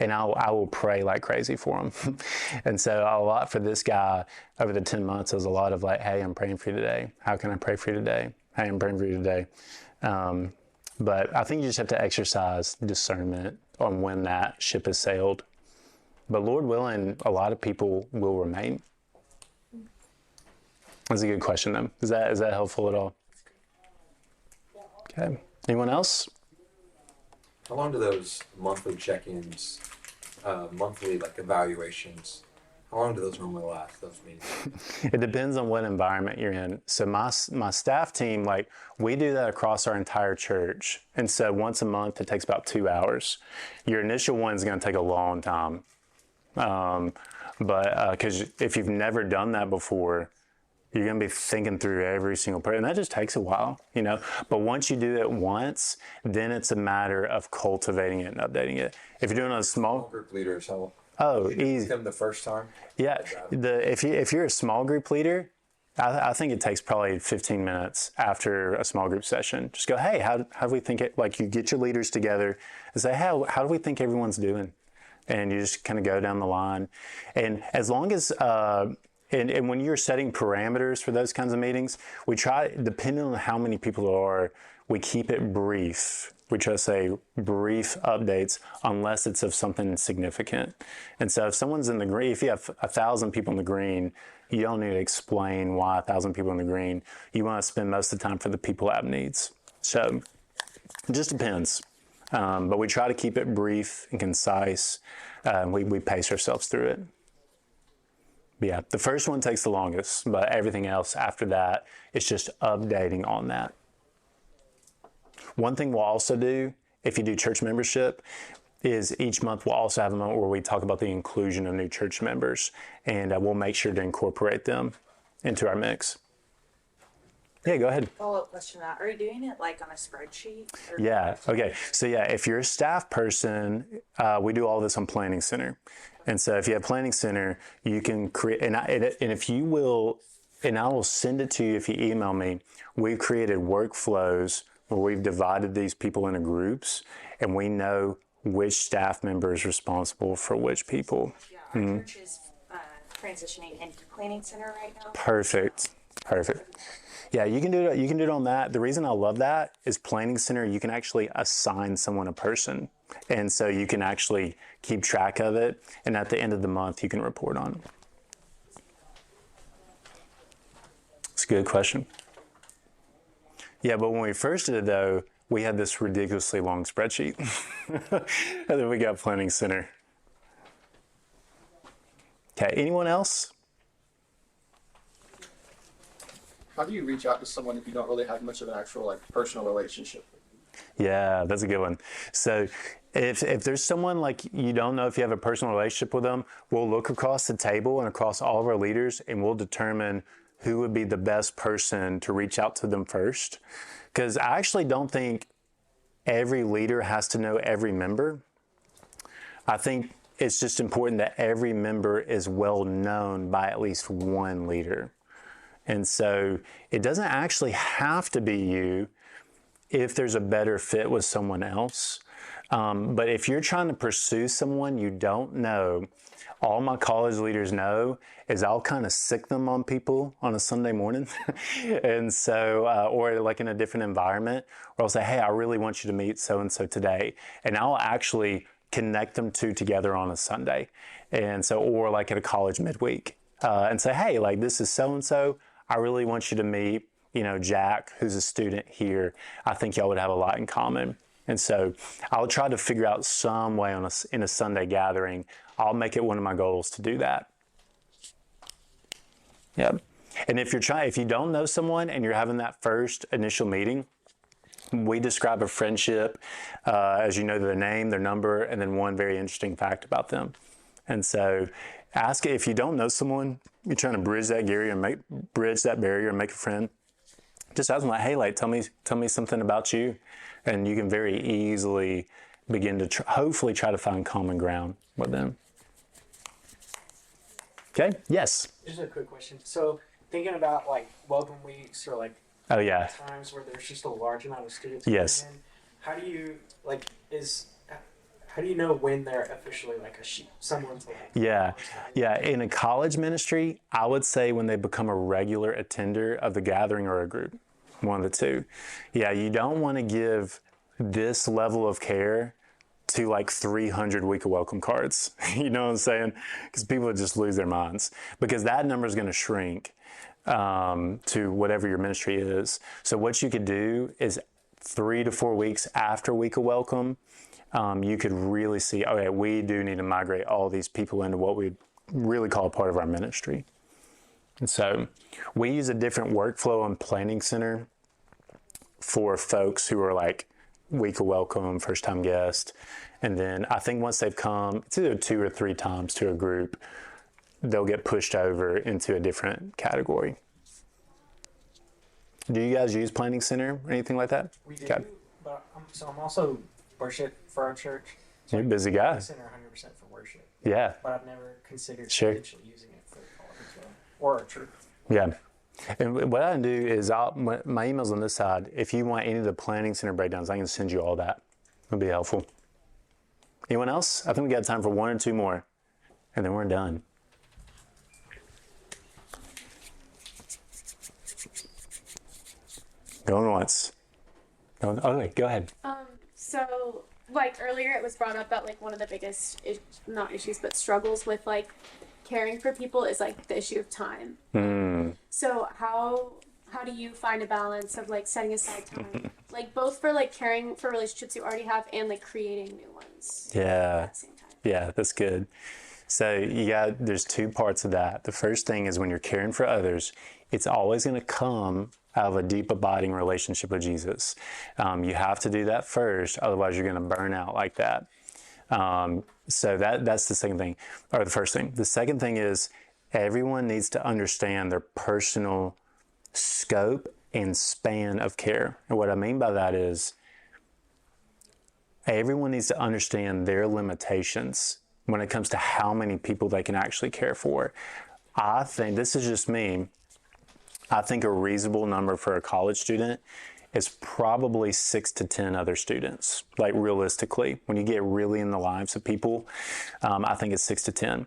And I will pray like crazy for them. And so a lot for this guy over the 10 months was a lot of like, hey, I'm praying for you today. How can I pray for you today? Hey, I'm praying for you today. But I think you just have to exercise discernment on when that ship has sailed. But Lord willing, a lot of people will remain. That's a good question, though. Is that helpful at all? Okay. Anyone else? How long do those monthly check-ins, monthly like evaluations, how long do those normally last, those meetings? It depends on what environment you're in. So my staff team, like, we do that across our entire church. And so once a month, it takes about 2 hours. Your initial one's going to take a long time. But because if you've never done that before, you're going to be thinking through every single person. And that just takes a while, But once you do it once, then it's a matter of cultivating it and updating it. If you're doing a small Group leaders, how easy. them the first time? Yeah. If you're a small group leader, I think it takes probably 15 minutes after a small group session. Just go, hey, how do we think it? Like, you get your leaders together and say, how do we think everyone's doing? And you just kind of go down the line. And as long as And when you're setting parameters for those kinds of meetings, we try, depending on how many people there are, we keep it brief. We try to say brief updates unless it's of something significant. And so if someone's in the green, if you have 1,000 people in the green, you don't need to explain why 1,000 people in the green. You want to spend most of the time for the people that have needs. So it just depends. But we try to keep it brief and concise. We pace ourselves through it. Yeah, the first one takes the longest, but everything else after that, it's just updating on that. One thing we'll also do, if you do church membership, is each month we'll also have a moment where we talk about the inclusion of new church members, and we'll make sure to incorporate them into our mix. Yeah, go ahead. Follow-up question to that. Are you doing it like on a spreadsheet? Yeah, okay. So yeah, if you're a staff person, we do all this on Planning Center. And so if you have Planning Center, you can create, and if you will, and I will send it to you if you email me, we've created workflows where we've divided these people into groups, and we know which staff member is responsible for which people. Yeah, our church is transitioning into Planning Center right now. Perfect. Yeah, you can do it. You can do it on that. The reason I love that is Planning Center, you can actually assign someone a person. And so you can actually keep track of it. And at the end of the month, you can report on it. It's a good question. Yeah, but when we first did it, though, we had this ridiculously long spreadsheet. And then we got Planning Center. Okay, anyone else? How do you reach out to someone if you don't really have much of an actual personal relationship? Yeah, that's a good one. So if there's someone like you don't know if you have a personal relationship with them, we'll look across the table and across all of our leaders, and we'll determine who would be the best person to reach out to them first. Because I actually don't think every leader has to know every member. I think it's just important that every member is well known by at least one leader. And so it doesn't actually have to be you. if there's a better fit with someone else. But if you're trying to pursue someone you don't know, all my college leaders know is I'll kind of sick them on people on a Sunday morning. And so, or like in a different environment, or I'll say, hey, I really want you to meet so-and-so today. And I'll actually connect them two together on a Sunday. And so, or like at a college midweek, and say, hey, like this is so-and-so. I really want you to meet, Jack, who's a student here. I think y'all would have a lot in common. And so I'll try to figure out some way in a Sunday gathering. I'll make it one of my goals to do that. Yeah. And if you don't know someone and you're having that first initial meeting, we describe a friendship as you know their name, their number, and then one very interesting fact about them. And so ask if you don't know someone, you're trying to bridge that barrier and make a friend. Just ask them like, hey, like tell me something about you, and you can very easily begin to hopefully try to find common ground with them. Okay. Yes. Just a quick question. So thinking about like welcome weeks or like times where there's just a large amount of students coming in, how do you know when they're officially like someone's like in a college ministry, I would say when they become a regular attender of the gathering or a group, one of the two. You don't want to give this level of care to like 300 week of welcome cards. You know what I'm saying? Because people would just lose their minds, because that number is going to shrink to whatever your ministry is. So what you could do is 3 to 4 weeks after week of welcome, you could really see, okay, we do need to migrate all these people into what we really call a part of our ministry. And so we use a different workflow and planning center for folks who are like week of welcome, first time guest. And then I think once they've come, it's either 2 or 3 times to a group, they'll get pushed over into a different category. Do you guys use planning center or anything like that? We do, but I'm also worship for our church. So you're a busy guy. Center 100% for worship. Yeah. But I've never considered potentially using it for college as well, or a church. Yeah. And what I can do is my email's on this side. If you want any of the planning center breakdowns, I can send you all that. It'll be helpful. Anyone else? I think we got time for 1 or 2 more, and then we're done. Going once. Okay, go ahead. So like earlier it was brought up that like one of the biggest not issues but struggles with like caring for people is like the issue of time. So how do you find a balance of like setting aside time, like both for like caring for relationships you already have and like creating new ones at the same time? Yeah, that's good. So there's 2 parts of that. The first thing is when you're caring for others, it's always going to come out of a deep abiding relationship with Jesus. You have to do that first, otherwise you're going to burn out like that. So that's the second thing, or the first thing. The second thing is everyone needs to understand their personal scope and span of care. And what I mean by that is everyone needs to understand their limitations when it comes to how many people they can actually care for. I think, this is just me, I think a reasonable number for a college student is probably 6 to 10 other students. Like realistically, when you get really in the lives of people, I think it's 6 to 10.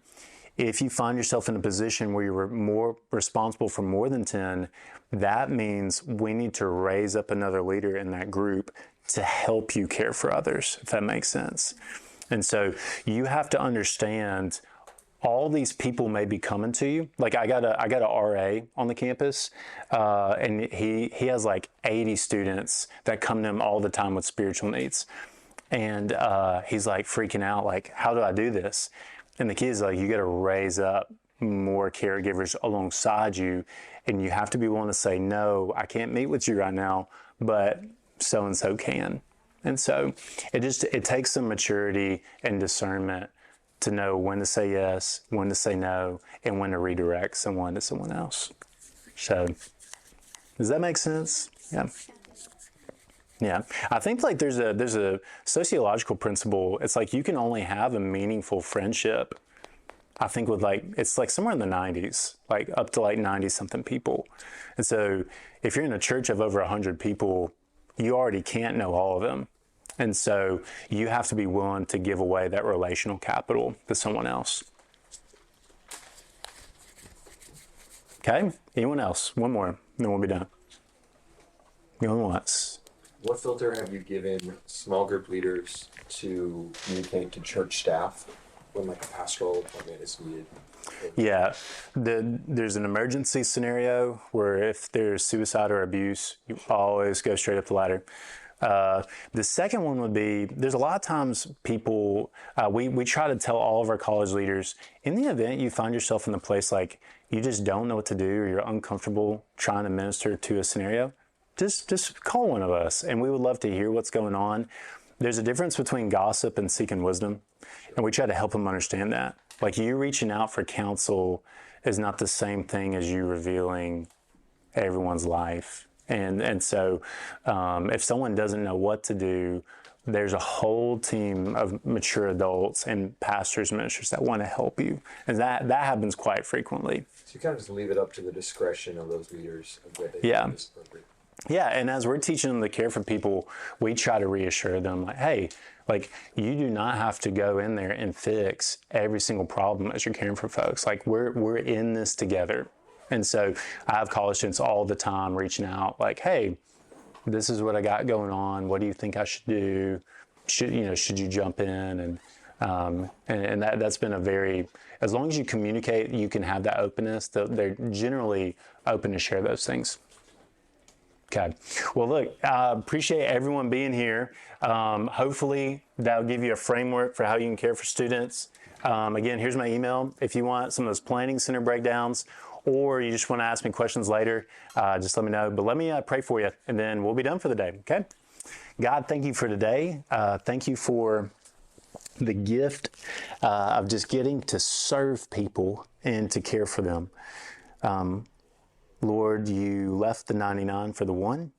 If you find yourself in a position where you're more responsible for more than 10, that means we need to raise up another leader in that group to help you care for others, if that makes sense. And so you have to understand all these people may be coming to you. Like I got a RA on the campus, and he has like 80 students that come to him all the time with spiritual needs. And he's like freaking out, like, how do I do this? And the kid's like, you got to raise up more caregivers alongside you, and you have to be willing to say, no, I can't meet with you right now, but so-and-so can. And so it takes some maturity and discernment to know when to say yes, when to say no, and when to redirect someone to someone else. So does that make sense? Yeah. Yeah. I think like there's a sociological principle. It's like you can only have a meaningful friendship, I think, with like, it's like somewhere in the 90s, like up to like 90 something people. And so if you're in a church of over 100 people, you already can't know all of them. And so you have to be willing to give away that relational capital to someone else. Okay? Anyone else? One more, and then we'll be done. Going once. What filter have you given small group leaders to communicate to church staff when like a pastoral appointment is needed? Yeah, there's an emergency scenario where if there's suicide or abuse, you always go straight up the ladder. The second one would be, there's a lot of times people, we try to tell all of our college leaders, in the event you find yourself in the place like you just don't know what to do or you're uncomfortable trying to minister to a scenario, just call one of us and we would love to hear what's going on. There's a difference between gossip and seeking wisdom, and we try to help them understand that. Like, you reaching out for counsel is not the same thing as you revealing everyone's life. And so if someone doesn't know what to do, there's a whole team of mature adults and pastors, ministers that want to help you. And that happens quite frequently. So you kind of just leave it up to the discretion of those leaders of what they think is appropriate. Yeah, and as we're teaching them to care for people, we try to reassure them, like, hey, like, you do not have to go in there and fix every single problem as you're caring for folks. Like, we're in this together. And so I have college students all the time reaching out, like, hey, this is what I got going on. What do you think I should do? Should you jump in? And that's been a very, as long as you communicate, you can have that openness. They're generally open to share those things. Okay. Well, look, I appreciate everyone being here. Hopefully that'll give you a framework for how you can care for students. Again, here's my email. If you want some of those planning center breakdowns, or you just want to ask me questions later, just let me know. But let me pray for you, and then we'll be done for the day, okay? God, thank you for today. Thank you for the gift of just getting to serve people and to care for them. Lord, you left the 99 for the one.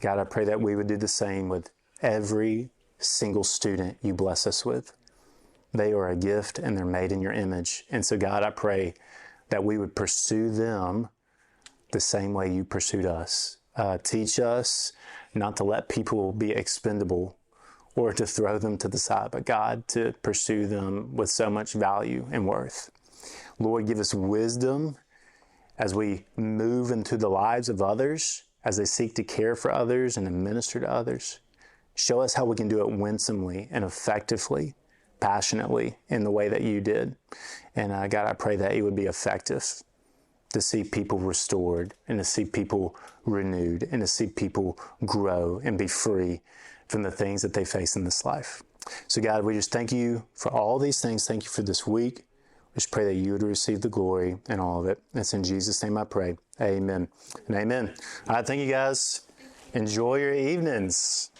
God, I pray that we would do the same with every single student you bless us with. They are a gift and they're made in your image. And so, God, I pray that we would pursue them the same way you pursued us. Teach us not to let people be expendable or to throw them to the side, but God, to pursue them with so much value and worth. Lord, give us wisdom as we move into the lives of others, as they seek to care for others and to minister to others. Show us how we can do it winsomely and effectively, passionately, in the way that you did. And God, I pray that it would be effective to see people restored and to see people renewed and to see people grow and be free from the things that they face in this life. So God, we just thank you for all these things. Thank you for this week. We just pray that you would receive the glory and all of it. It's in Jesus' name I pray. Amen and amen. All right, thank you guys. Enjoy your evenings.